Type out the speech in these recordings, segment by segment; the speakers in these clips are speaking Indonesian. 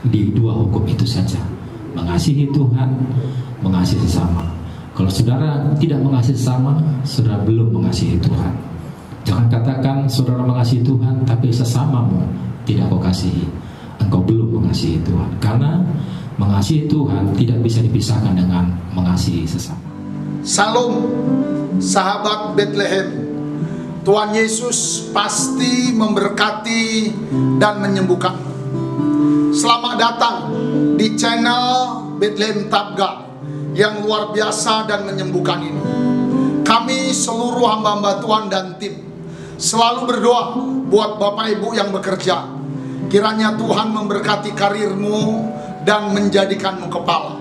di dua hukum itu saja, mengasihi Tuhan, mengasihi sesama. Kalau saudara tidak mengasihi sesama, saudara belum mengasihi Tuhan. Jangan katakan saudara mengasihi Tuhan tapi sesamamu tidak kau kasihi, engkau belum mengasihi Tuhan. Karena mengasihi Tuhan tidak bisa dipisahkan dengan mengasihi sesama. Salam sahabat Bethlehem. Tuhan Yesus pasti memberkati dan menyembuhkan. Selamat datang di channel Bethlehem Tabga yang luar biasa dan menyembuhkan ini. Kami seluruh hamba-hamba Tuhan dan tim selalu berdoa buat Bapak Ibu yang bekerja. Kiranya Tuhan memberkati karirmu dan menjadikanmu kepala.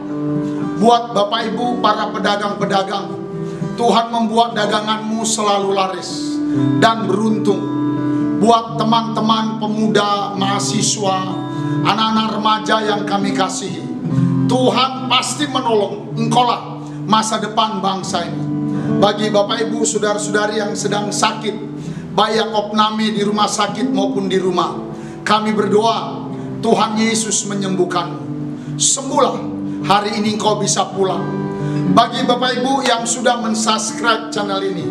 Buat Bapak Ibu para pedagang-pedagang, Tuhan membuat daganganmu selalu laris dan beruntung. Buat teman-teman pemuda, mahasiswa, anak-anak remaja yang kami kasihi, Tuhan pasti menolong. Engkaulah masa depan bangsa ini. Bagi Bapak Ibu saudara-saudari yang sedang sakit, baik yang opname di rumah sakit maupun di rumah, kami berdoa Tuhan Yesus menyembuhkanmu. Sembuhlah, hari ini engkau bisa pulang. Bagi Bapak Ibu yang sudah mensubscribe channel ini,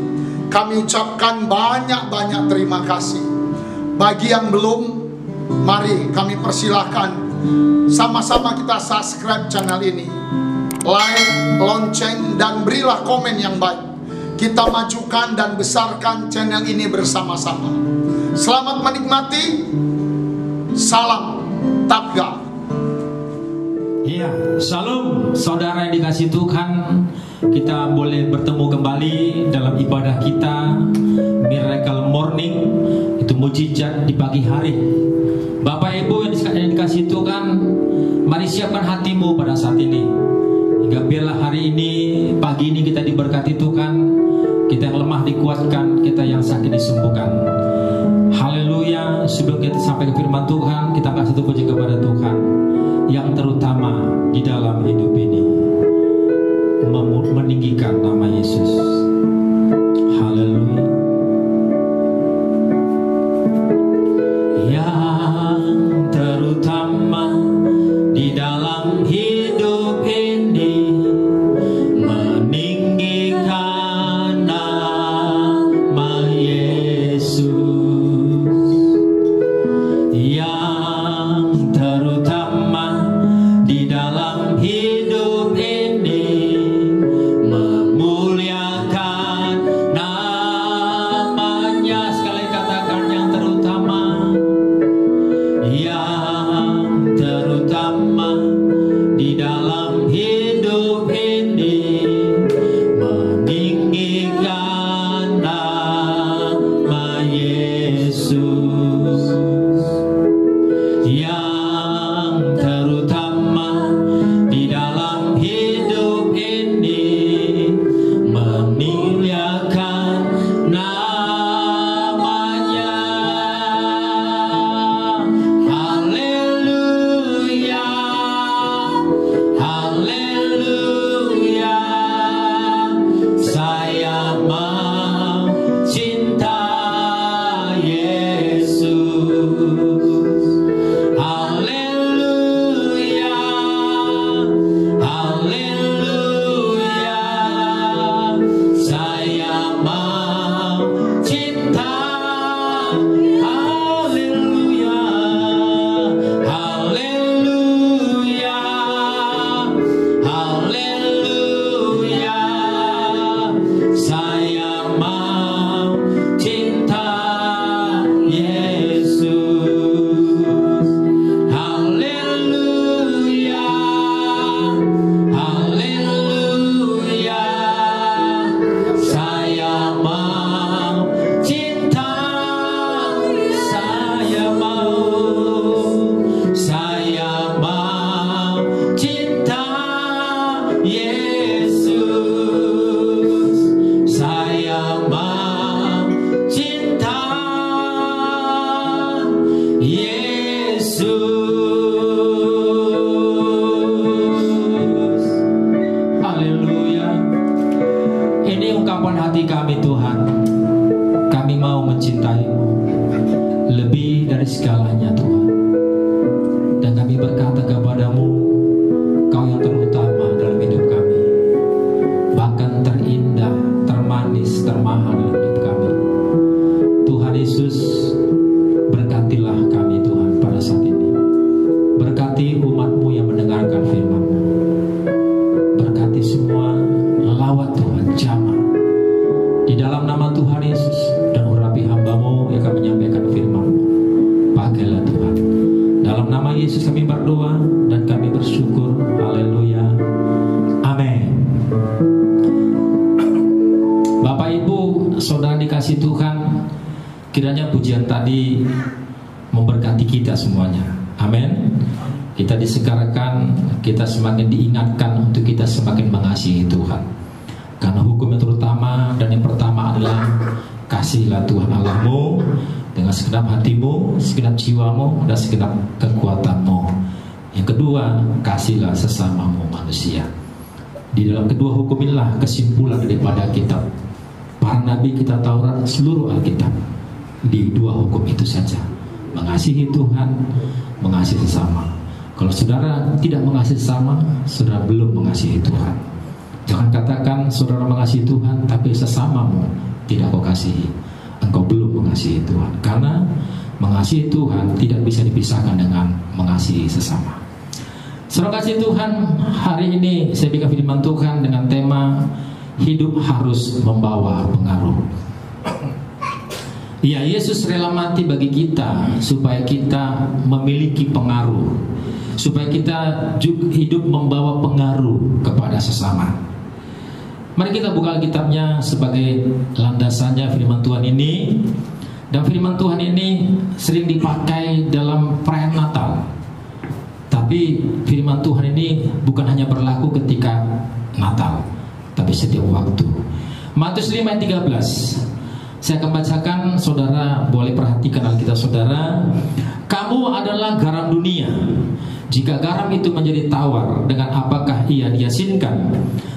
kami ucapkan banyak-banyak terima kasih. Bagi yang belum, mari kami persilahkan sama-sama kita subscribe channel ini, like, lonceng, dan berilah komen yang baik. Kita majukan dan besarkan channel ini bersama-sama. Selamat menikmati. Salam Tabga. Iya, shalom saudara yang dikasihi Tuhan. Kita boleh bertemu kembali dalam ibadah kita Miracle Morning, itu mujizat di pagi hari. Bapak Ibu yang dikasihi Tuhan, mari siapkan hatimu pada saat ini, hingga biarlah hari ini, pagi ini kita diberkati Tuhan. Kita yang lemah dikuatkan, kita yang sakit disembuhkan. Haleluya. Sebelum kita sampai ke firman Tuhan, kita kasih puji kepada Tuhan yang terutama di dalam hidup ini, meninggikan nama Yesus. Haleluya. Yang terutama di dalam hidup ini, meninggikan nama Yesus. Yang terutama di dalam hidup ini, memuliakan Berkati umat-Mu yang mendengarkan firman-Mu. Berkati semua lawat Tuhan, jamaah. Di dalam nama Tuhan Yesus dan urapi hamba-Mu yang akan menyampaikan firman-Mu. Pakailah Tuhan. Dalam nama Yesus kami berdoa dan kami bersyukur. Haleluya. Amin. Bapak Ibu, saudara dikasih Tuhan, kiranya pujian tadi memberkati kita semuanya. Amin. Kita disegarkan, kita semakin diingatkan untuk kita semakin mengasihi Tuhan. Karena hukum yang terutama dan yang pertama adalah kasihilah Tuhan Allahmu dengan segenap hatimu, segenap jiwamu, dan segenap kekuatanmu. Yang kedua, kasihilah sesamamu manusia. Di dalam kedua hukum inilah kesimpulan daripada kitab para nabi, kitab Taurat, seluruh Alkitab. Di dua hukum itu saja, mengasihi Tuhan, mengasihi sesama. Kalau saudara tidak mengasihi sesama, saudara belum mengasihi Tuhan. Jangan katakan saudara mengasihi Tuhan tapi sesamamu tidak kau kasihi, engkau belum mengasihi Tuhan. Karena mengasihi Tuhan tidak bisa dipisahkan dengan mengasihi sesama. Saudara kasih Tuhan, hari ini saya bikin firman Tuhan dengan tema hidup harus membawa pengaruh. Ya, Yesus rela mati bagi kita supaya kita memiliki pengaruh, supaya kita hidup membawa pengaruh kepada sesama. Mari kita buka Alkitabnya sebagai landasannya firman Tuhan ini. Dan firman Tuhan ini sering dipakai dalam perayaan Natal. Tapi firman Tuhan ini bukan hanya berlaku ketika Natal, tapi setiap waktu. Matius 5 ayat 13. Saya akan bacakan, saudara boleh perhatikan Alkitab saudara. Kamu adalah garam dunia. Jika garam itu menjadi tawar, dengan apakah ia diasinkan?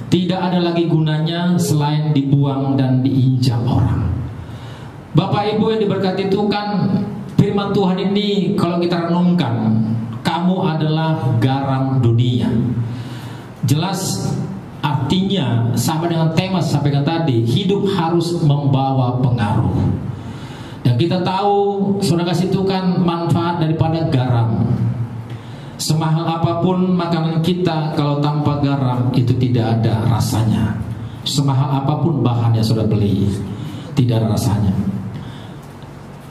Tidak ada lagi gunanya selain dibuang dan diinjak orang. Bapak Ibu yang diberkati Tuhan, firman Tuhan ini kalau kita renungkan, kamu adalah garam dunia. Jelas artinya sama dengan tema saya sampaikan tadi, hidup harus membawa pengaruh. Dan kita tahu, saudara kasih Tuhan, manfaat daripada garam. Semahal apapun makanan kita, kalau tanpa garam itu tidak ada rasanya. Semahal apapun bahan yang saudara beli, tidak ada rasanya.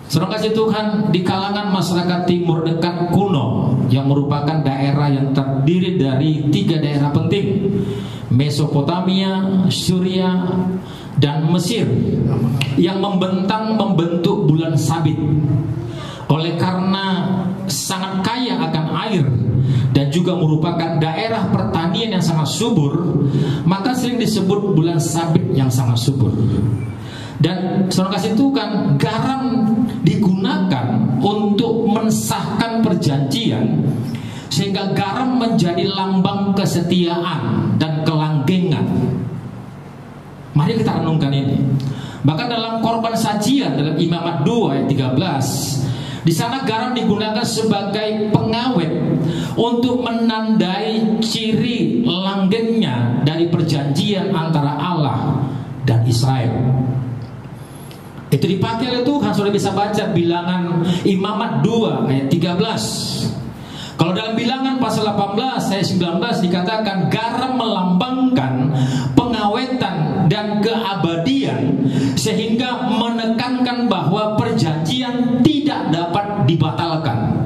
Saudara kasih Tuhan, di kalangan masyarakat timur dekat kuno, yang merupakan daerah yang terdiri dari 3 daerah penting, Mesopotamia, Syria, dan Mesir, yang membentuk bulan sabit. Oleh karena sangat kaya akan air dan juga merupakan daerah pertanian yang sangat subur, maka sering disebut bulan sabit yang sangat subur. Dan saudara kasih Tuhan, garam digunakan untuk mensahkan perjanjian, sehingga garam menjadi lambang kesetiaan dan kelanggengan. Mari kita renungkan ini. Bahkan dalam korban sajian dalam Imamat 2 ayat 13, di sana garam digunakan sebagai pengawet untuk menandai ciri langgengnya dari perjanjian antara Allah dan Israel. Itu dipakai oleh Tuhan. Saudara bisa baca Bilangan Imamat 2 ayat 13. Kalau dalam Bilangan pasal 18 ayat 19 dikatakan garam melambangkan pengawetan dan keabadian, sehingga menekankan bahwa perjanjian tidak dapat dibatalkan.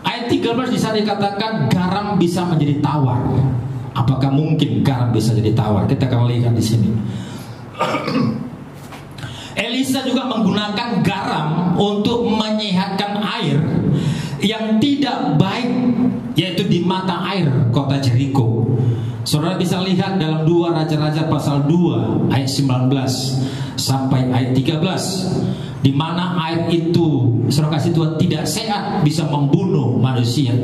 Ayat 13 di sana dikatakan garam bisa menjadi tawar. Apakah mungkin garam bisa jadi tawar? Kita akan lihat di sini. Elisa juga menggunakan garam untuk menyehatkan air yang tidak baik, yaitu di mata air kota Jericho. Saudara bisa lihat dalam 2 Raja-Raja pasal 2 ayat 19 sampai ayat 13, di mana air itu, saudara kasih Tuhan, tidak sehat, bisa membunuh manusia.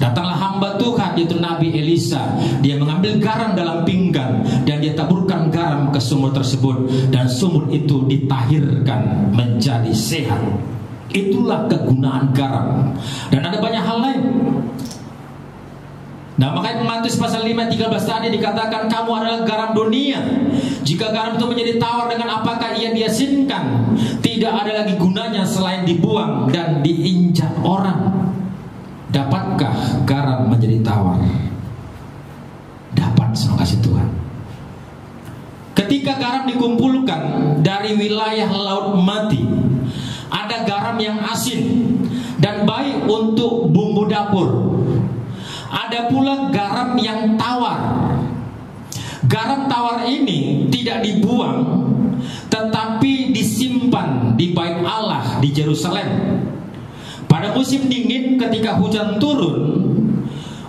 Datanglah hamba Tuhan, yaitu Nabi Elisa. Dia mengambil garam dalam pinggan dan dia taburkan garam ke sumur tersebut, dan sumur itu ditahirkan menjadi sehat. Itulah kegunaan garam. Dan ada banyak hal lain. Nah, makanya Matius pasal 5 13 tadi dikatakan kamu adalah garam dunia. Jika garam itu menjadi tawar, dengan apakah ia diasinkan? Tidak ada lagi gunanya selain dibuang dan diinjak orang. Dapatkah garam menjadi tawar. Dapat sama kasih Tuhan. Ketika garam dikumpulkan dari wilayah Laut Mati, ada garam yang asin dan baik untuk bumbu dapur. Ada pula garam yang tawar. Garam tawar ini tidak dibuang, tetapi disimpan di Bait Allah di Yerusalem. Pada musim dingin ketika hujan turun,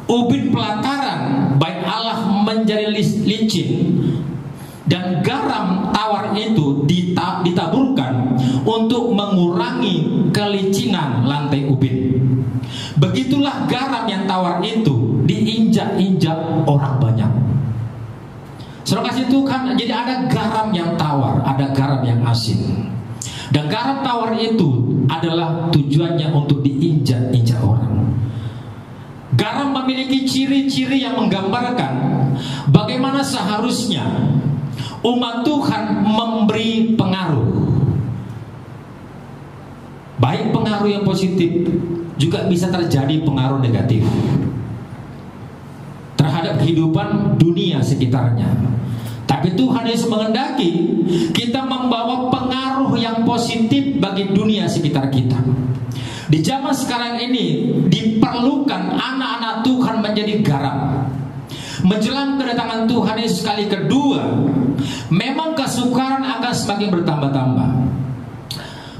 ubin pelataran Bait Allah menjadi licin, dan garam tawar itu ditaburkan untuk mengurangi kelicinan lantai ubin. Begitulah garam yang tawar itu diinjak-injak orang banyak. Saudara kasih Tuhan, jadi ada garam yang tawar, ada garam yang asin. Dan garam tawar itu adalah tujuannya untuk diinjak-injak orang. Garam memiliki ciri-ciri yang menggambarkan bagaimana seharusnya umat Tuhan memberi pengaruh. Baik pengaruh yang positif, juga bisa terjadi pengaruh negatif terhadap kehidupan dunia sekitarnya. Tapi Tuhan Yesus menghendaki kita membawa pengaruh yang positif bagi dunia sekitar kita. Di zaman sekarang ini diperlukan anak-anak Tuhan menjadi garam. Menjelang kedatangan Tuhan Yesus kali kedua, memang kesukaran akan semakin bertambah-tambah,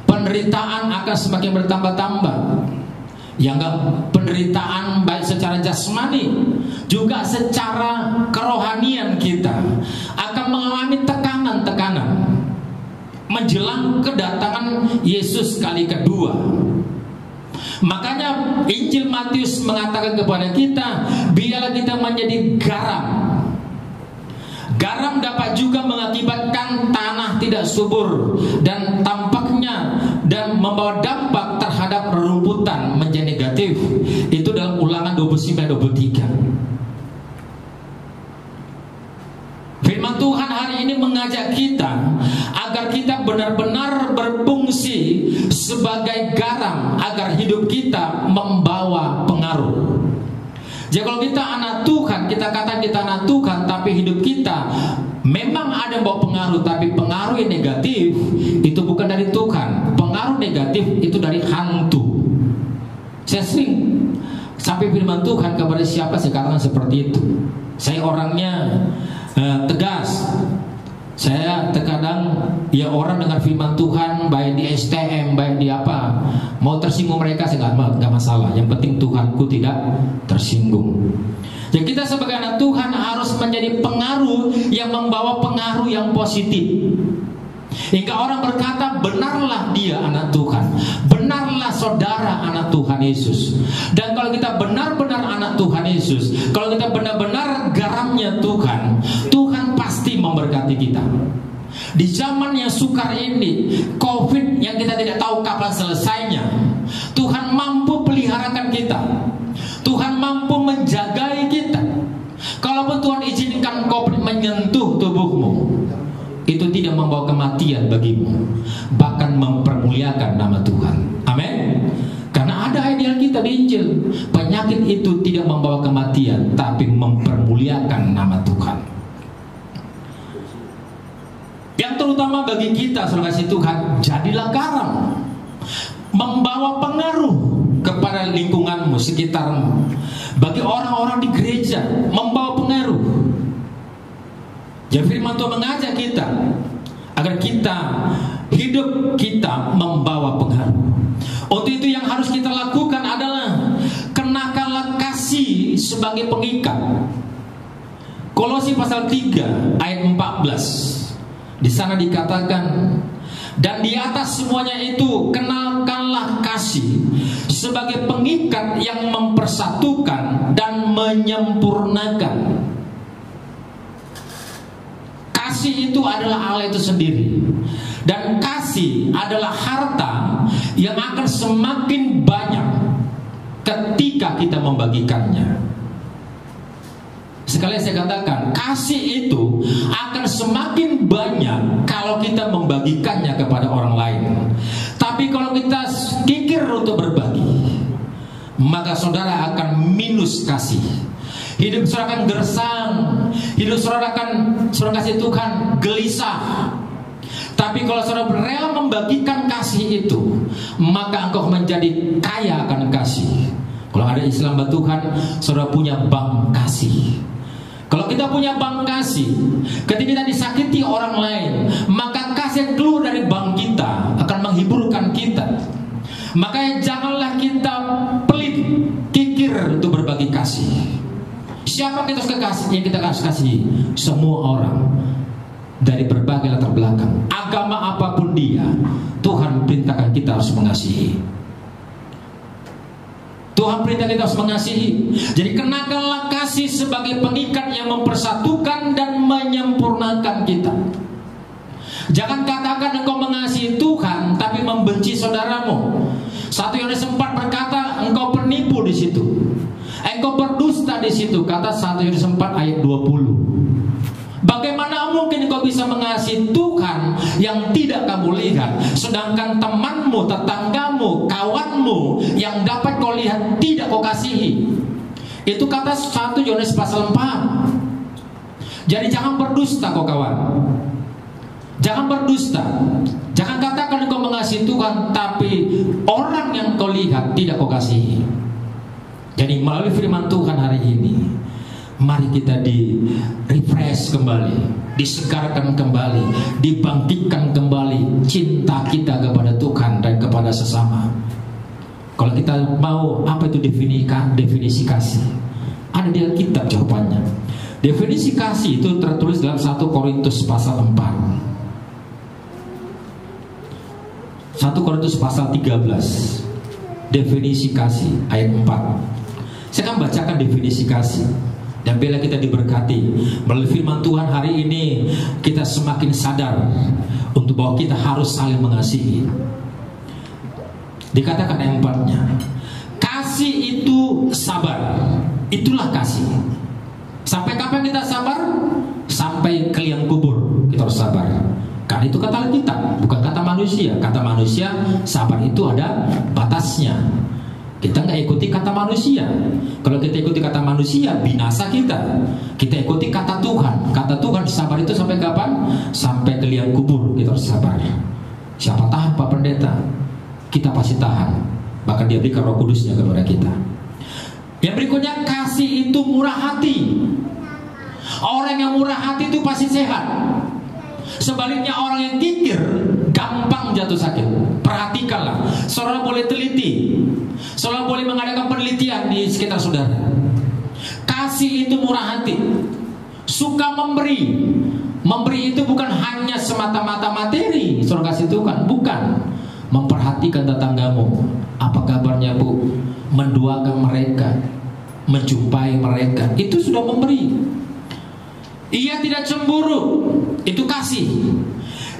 penderitaan akan semakin bertambah-tambah. Yang penderitaan baik secara jasmani juga secara kerohanian kita akan mengalami tekanan-tekanan menjelang kedatangan Yesus kali kedua. Makanya Injil Matius mengatakan kepada kita, biarlah kita menjadi garam. Garam dapat juga mengakibatkan tanah tidak subur dan tampaknya dan membawa dampak terhadap rerumputan menjadi negatif. Itu dalam Ulangan 29-23. Firman Tuhan hari ini mengajak kita agar kita benar-benar berfungsi sebagai garam, agar hidup kita membawa pengaruh. Jadi kalau kita anak Tuhan, kita katakan kita anak Tuhan, tapi hidup kita memang ada bawa pengaruh, tapi pengaruh yang negatif itu bukan dari Tuhan. Pengaruh negatif itu dari hantu. Saya sering sampai firman Tuhan kepada siapa saya katakan seperti itu. Saya orangnya tegas. Saya terkadang ya orang dengan firman Tuhan baik di STM, baik di apa, mau tersinggung mereka saya nggak masalah. Yang penting Tuhanku tidak tersinggung. Jadi kita sebagai anak Tuhan harus menjadi pengaruh yang membawa pengaruh yang positif, hingga orang berkata benarlah dia anak Tuhan, benarlah saudara anak Tuhan Yesus. Dan kalau kita benar-benar anak Tuhan Yesus, kalau kita benar-benar garamnya Tuhan, Tuhan pasti memberkati kita. Di zaman yang sukar ini, COVID yang kita tidak tahu kapan selesainya, Tuhan mampu peliharakan kita, Tuhan mampu menjagai kita. Kalaupun Tuhan izinkan COVID menyentuh tubuhmu, itu tidak membawa kematian bagimu, bahkan mempermuliakan nama Tuhan. Amin. Karena ada ideal kita di Injil, penyakit itu tidak membawa kematian, tapi mempermuliakan nama Tuhan. Yang terutama bagi kita, saudara kasih Tuhan, jadilah garam, membawa pengaruh kepada lingkunganmu, sekitarmu. Bagi orang-orang di gereja, membawa pengaruh. Jadi firman Tuhan mengajak kita agar kita hidup kita membawa pengaruh. Untuk itu yang harus kita lakukan adalah kenakanlah kasih sebagai pengikat. Kolose pasal 3 ayat 14. Di sana dikatakan, dan di atas semuanya itu kenalkanlah kasih sebagai pengikat yang mempersatukan dan menyempurnakan. Kasih itu adalah Allah itu sendiri, dan kasih adalah harta yang akan semakin banyak ketika kita membagikannya. Sekali saya katakan, kasih itu akan semakin banyak kalau kita membagikannya kepada orang lain. Tapi kalau kita kikir untuk berbagi, maka saudara akan minus kasih. Hidup saudara akan gersang. Hidup saudara kasih Tuhan gelisah. Tapi kalau saudara rela membagikan kasih itu, maka engkau menjadi kaya akan kasih. Kalau ada Islam Tuhan, saudara punya bank kasih. Kalau kita punya bank kasih, ketika kita disakiti orang lain, maka kasih yang keluar dari bank kita akan menghiburkan kita. Makanya janganlah kita pelit, kikir untuk berbagi kasih. Siapa kita yang kita kasih? Semua orang dari berbagai latar belakang, agama apapun dia, Tuhan perintahkan kita harus mengasihi. Tuhan perintah kita harus mengasihi. Jadi kenakanlah kasih sebagai pengikat yang mempersatukan dan menyempurnakan kita. Jangan katakan engkau mengasihi Tuhan tapi membenci saudaramu. 1 Yohanes 4 berkata engkau penipu di situ. Engkau berdusta di situ, kata 1 Yohanes 4 ayat 20. Bagaimana mungkin kau bisa mengasihi Tuhan yang tidak kamu lihat, sedangkan temanmu, tetanggamu, kawanmu yang dapat kau lihat tidak kau kasihi? Itu kata 1 Yohanes pasal 4. Jadi jangan berdusta kau kawan. Jangan berdusta. Jangan katakan kau mengasihi Tuhan tapi orang yang kau lihat tidak kau kasihi. Jadi melalui firman Tuhan hari ini, mari kita di-refresh kembali, disegarkan kembali, dibangkitkan kembali cinta kita kepada Tuhan dan kepada sesama. Kalau kita mau apa itu definisi kasih, ada di Alkitab jawabannya. Definisi kasih itu tertulis dalam 1 Korintus pasal 4, 1 Korintus pasal 13. Definisi kasih ayat 4. Saya akan bacakan definisi kasih. Dan bila kita diberkati melalui firman Tuhan hari ini, kita semakin sadar untuk bahwa kita harus saling mengasihi. Dikatakan ayat 4-nya, kasih itu sabar. Itulah kasih. Sampai kapan kita sabar? Sampai ke liang kubur kita harus sabar. Karena itu kata Alkitab, bukan kata manusia. Kata manusia, sabar itu ada batasnya. Kita nggak ikuti kata manusia. Kalau kita ikuti kata manusia, binasa kita. Kita ikuti kata Tuhan. Kata Tuhan, sabar itu sampai kapan? Sampai ke liang kubur kita harus sabar. Siapa tahan Pak Pendeta? Kita pasti tahan. Bahkan Dia berikan Roh Kudusnya kepada kita. Yang berikutnya, kasih itu murah hati. Orang yang murah hati itu pasti sehat. Sebaliknya orang yang kikir gampang jatuh sakit. Perhatikanlah, saudara boleh teliti, saudara boleh mengadakan penelitian di sekitar saudara. Kasih itu murah hati, suka memberi. Memberi itu bukan hanya semata-mata materi, saudara kasih Tuhan, bukan. Memperhatikan tetanggamu, apa kabarnya Bu, mendoakan mereka, menjumpai mereka, itu sudah memberi. Ia tidak cemburu, itu kasih.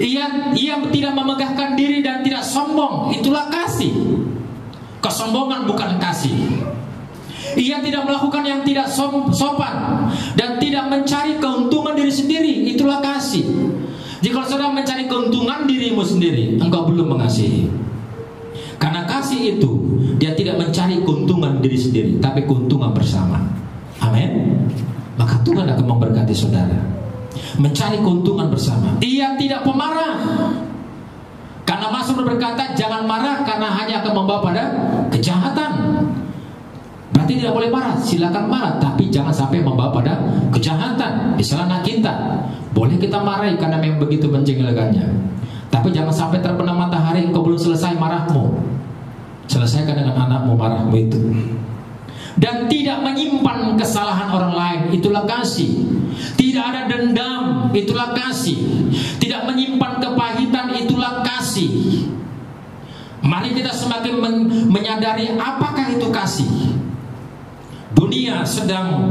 Ia tidak memegahkan diri dan tidak sombong, itulah kasih. Kesombongan bukan kasih. Ia tidak melakukan yang tidak sopan dan tidak mencari keuntungan diri sendiri, itulah kasih. Jika saudara mencari keuntungan dirimu sendiri, engkau belum mengasihi. Karena kasih itu, dia tidak mencari keuntungan diri sendiri, tapi keuntungan bersama. Amin. Maka Tuhan akan memberkati saudara. Mencari keuntungan bersama. Ia tidak pemarah. Karena Mazmur berkata, jangan marah karena hanya akan membawa pada kejahatan. Berarti tidak boleh marah. Silakan marah, tapi jangan sampai membawa pada kejahatan. Misalnya anak kita, boleh kita marahi karena memang begitu menjengkelkannya. Tapi jangan sampai terbenam matahari engkau belum selesai marahmu. Selesaikan dengan anakmu marahmu itu. Dan tidak menyimpan kesalahan orang lain, itulah kasih. Tidak ada dendam, itulah kasih. Tidak menyimpan kepahitan, itulah kasih. Mari kita semakin menyadari apakah itu kasih. Dunia sedang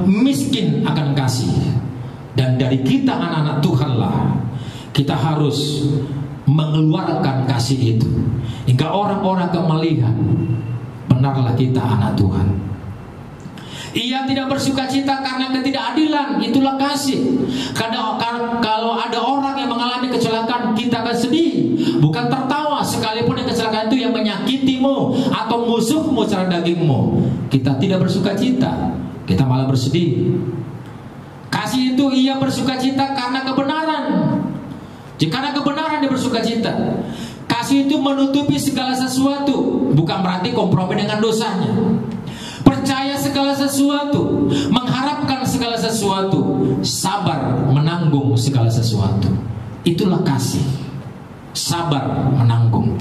miskin akan kasih. Dan dari kita anak-anak Tuhanlah, kita harus mengeluarkan kasih itu, hingga orang-orang akan melihat benarlah kita anak Tuhan. Ia tidak bersukacita karena ketidakadilan, itulah kasih. Kalau ada orang yang mengalami kecelakaan, kita akan sedih, bukan tertawa. Sekalipun yang kecelakaan itu yang menyakitimu atau musuhmu secara dagingmu, kita tidak bersukacita, kita malah bersedih. Kasih itu ia bersukacita karena kebenaran. Karena kebenaran dia bersukacita. Kasih itu menutupi segala sesuatu, bukan berarti kompromi dengan dosanya. Percaya segala sesuatu, mengharapkan segala sesuatu, sabar menanggung segala sesuatu. Itulah kasih. Sabar menanggung.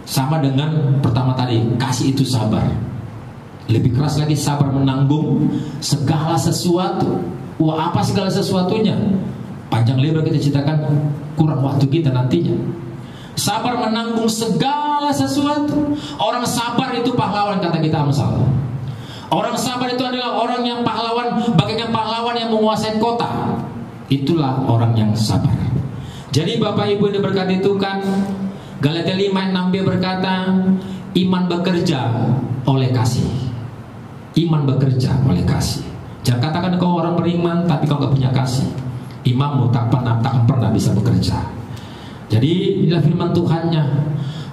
Sama dengan pertama tadi, kasih itu sabar. Lebih keras lagi, sabar menanggung segala sesuatu. Wah, apa segala sesuatunya? Panjang lebar kita ceritakan, kurang waktu kita nantinya. Sabar menanggung segala sesuatu. Orang sabar itu pahlawan, kata kita Amsal. Orang sabar itu adalah orang yang pahlawan, bagaikan pahlawan yang menguasai kota. Itulah orang yang sabar. Jadi Bapak Ibu yang diberkati Tuhan, Galatia 5:6b berkata, iman bekerja oleh kasih. Iman bekerja oleh kasih. Jangan katakan kau orang beriman tapi kau gak punya kasih. Imanmu tak pernah bisa bekerja. Jadi inilah firman Tuhannya.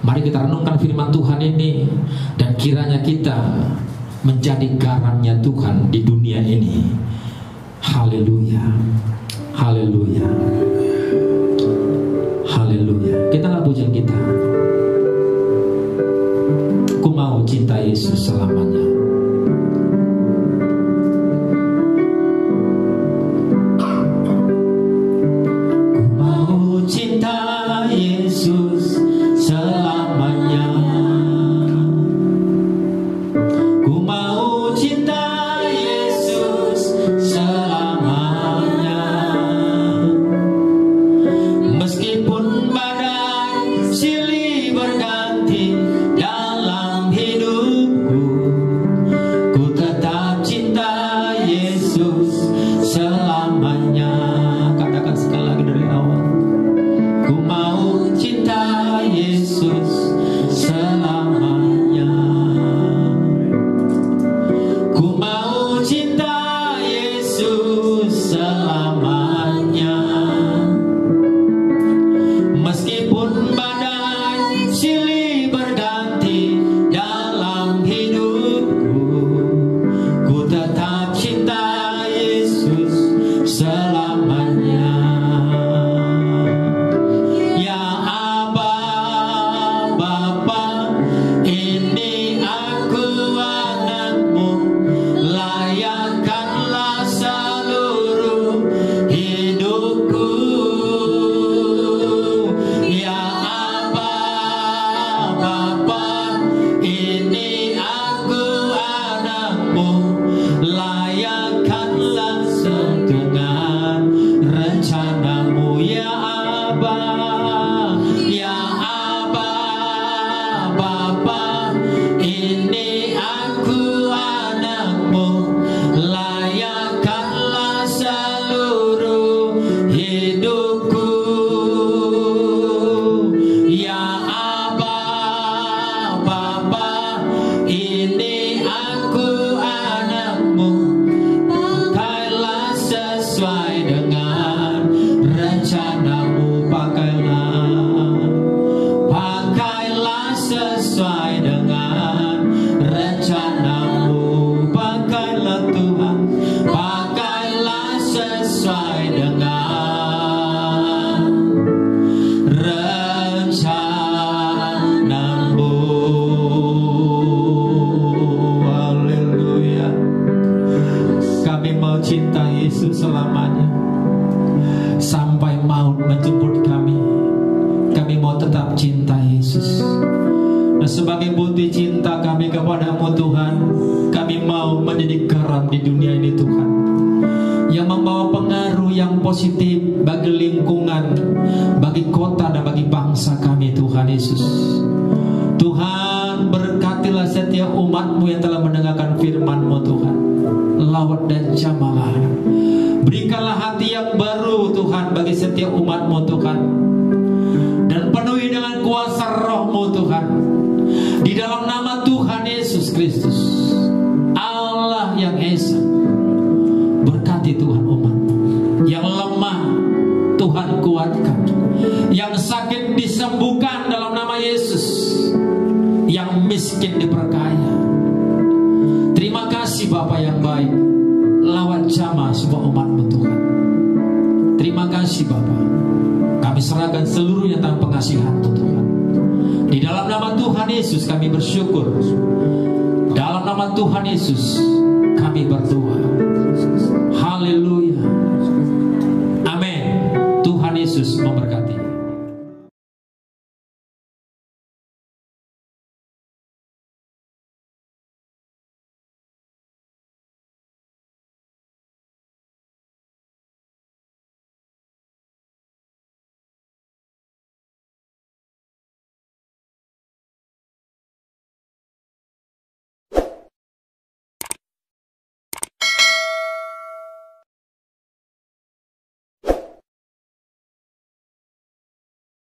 Mari kita renungkan firman Tuhan ini, dan kiranya kita menjadi garamnya Tuhan di dunia ini. Haleluya, haleluya, haleluya. Kita nggak pujian kita. Ku mau cinta Yesus selamanya. Ku mau cinta Yesus selamanya. Ku mau cinta Yesus selamanya. Meskipun badai silih berganti dalam hidupku, ku tetap cinta Yesus selamanya. Katakan sekali lagi dari awal. Ku mau cinta Yesus selamanya. Ku mau cinta Yesus selamanya. Meskipun badai silih berganti dalam hidupku, ku tetap cinta Yesus selamanya. Ya Aba, Bapa, ini aku anakmu, layakkanlah seluruh hidupku. Ya Aba, Bapa, ini aku anakmu, layakkanlah dengan rencanamu. Ya Aba, ya Aba, Bapa, ini aku anakmu, layakkanlah seluruh hidupku. Ya Aba, Bapa, ini aku anakmu, pakailah sesuai dengan rencanamu. Pakailah sesuai dengan rencanamu. Pakailah Tuhan, pakailah sesuai dengan rencanamu. Haleluya. Kami mau cinta Yesus selamanya. Sampai maut menjemput kami, kami mau tetap cinta Yesus. Dan sebagai bukti cinta kami kepadamu Tuhan, kami mau menjadi garam di dunia ini Tuhan, yang membawa pengaruh yang positif bagi lingkungan, bagi kota dan bagi bangsa kami Tuhan Yesus. Tuhan, berkatilah setiap umat-Mu yang telah mendengarkan firman-Mu Tuhan, lawat dan jamalah. Berikanlah hati yang baru Tuhan bagi setiap umat-Mu Tuhan, dan penuhi dengan kuasa Roh-Mu Tuhan. Di dalam nama Tuhan Yesus Kristus, Allah yang Esa, disembuhkan dalam nama Yesus. Yang miskin diperkaya. Terima kasih Bapa yang baik, lawat jamah semua umat-Mu Tuhan. Terima kasih Bapa. Kami serahkan seluruhnya tanpa pengasihan-Mu Tuhan. Di dalam nama Tuhan Yesus kami bersyukur. Dalam nama Tuhan Yesus kami berdoa. Haleluya.